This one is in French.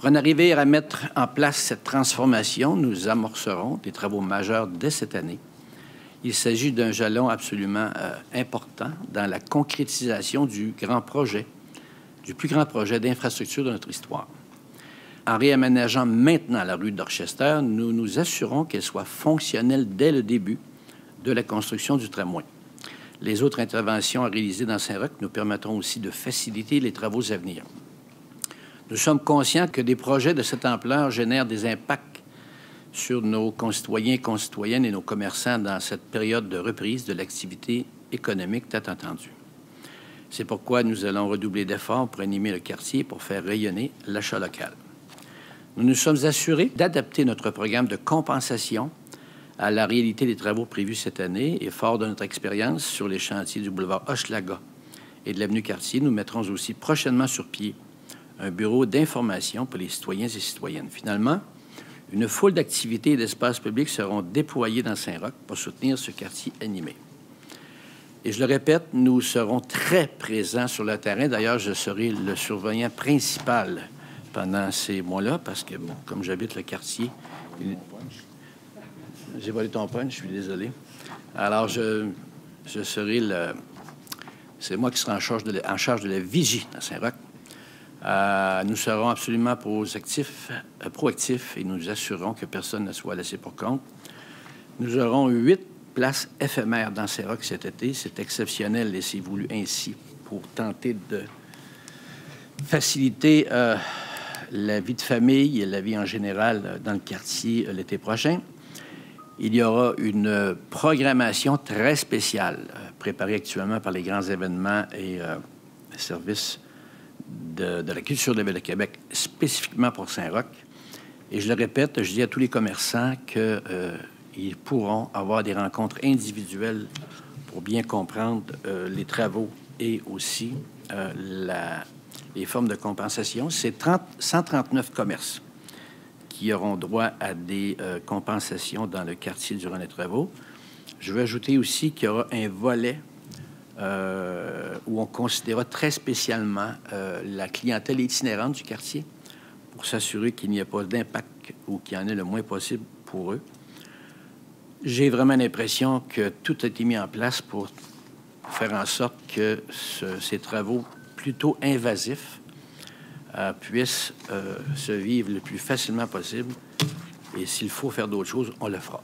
Pour en arriver à mettre en place cette transformation, nous amorcerons des travaux majeurs dès cette année. Il s'agit d'un jalon absolument important dans la concrétisation du grand projet, du plus grand projet d'infrastructure de notre histoire. En réaménageant maintenant la rue d'Orchester, nous nous assurons qu'elle soit fonctionnelle dès le début de la construction du tramway. Les autres interventions à réaliser dans Saint-Roch nous permettront aussi de faciliter les travaux à venir. Nous sommes conscients que des projets de cette ampleur génèrent des impacts sur nos concitoyens et concitoyennes et nos commerçants dans cette période de reprise de l'activité économique tant attendue. C'est pourquoi nous allons redoubler d'efforts pour animer le quartier, pour faire rayonner l'achat local. Nous nous sommes assurés d'adapter notre programme de compensation à la réalité des travaux prévus cette année et fort de notre expérience sur les chantiers du boulevard Hochelaga et de l'avenue Cartier, nous mettrons aussi prochainement sur pied un bureau d'information pour les citoyens et citoyennes. Finalement, une foule d'activités et d'espaces publics seront déployés dans Saint-Roch pour soutenir ce quartier animé. Et je le répète, nous serons très présents sur le terrain. D'ailleurs, je serai le surveillant principal pendant ces mois-là parce que, bon, comme j'habite le quartier... J'ai volé ton punch, je suis désolé. Alors, je serai le... C'est moi qui serai en charge de la vigie à Saint-Roch. Nous serons absolument proactifs et nous assurons que personne ne soit laissé pour compte. Nous aurons 8 places éphémères dans Saint-Roch cet été. C'est exceptionnel et c'est voulu ainsi pour tenter de faciliter la vie de famille et la vie en général dans le quartier l'été prochain. Il y aura une programmation très spéciale préparée actuellement par les grands événements et services de la culture de la Ville de Québec, spécifiquement pour Saint-Roch. Et je le répète, je dis à tous les commerçants qu'ils pourront avoir des rencontres individuelles pour bien comprendre les travaux et aussi les formes de compensation. C'est 139 commerces qui auront droit à des compensations dans le quartier durant les travaux. Je veux ajouter aussi qu'il y aura un volet où on considérera très spécialement la clientèle itinérante du quartier pour s'assurer qu'il n'y ait pas d'impact ou qu'il y en ait le moins possible pour eux. J'ai vraiment l'impression que tout a été mis en place pour faire en sorte que ces travaux plutôt invasifs puissent se vivre le plus facilement possible. Et s'il faut faire d'autres choses, on le fera.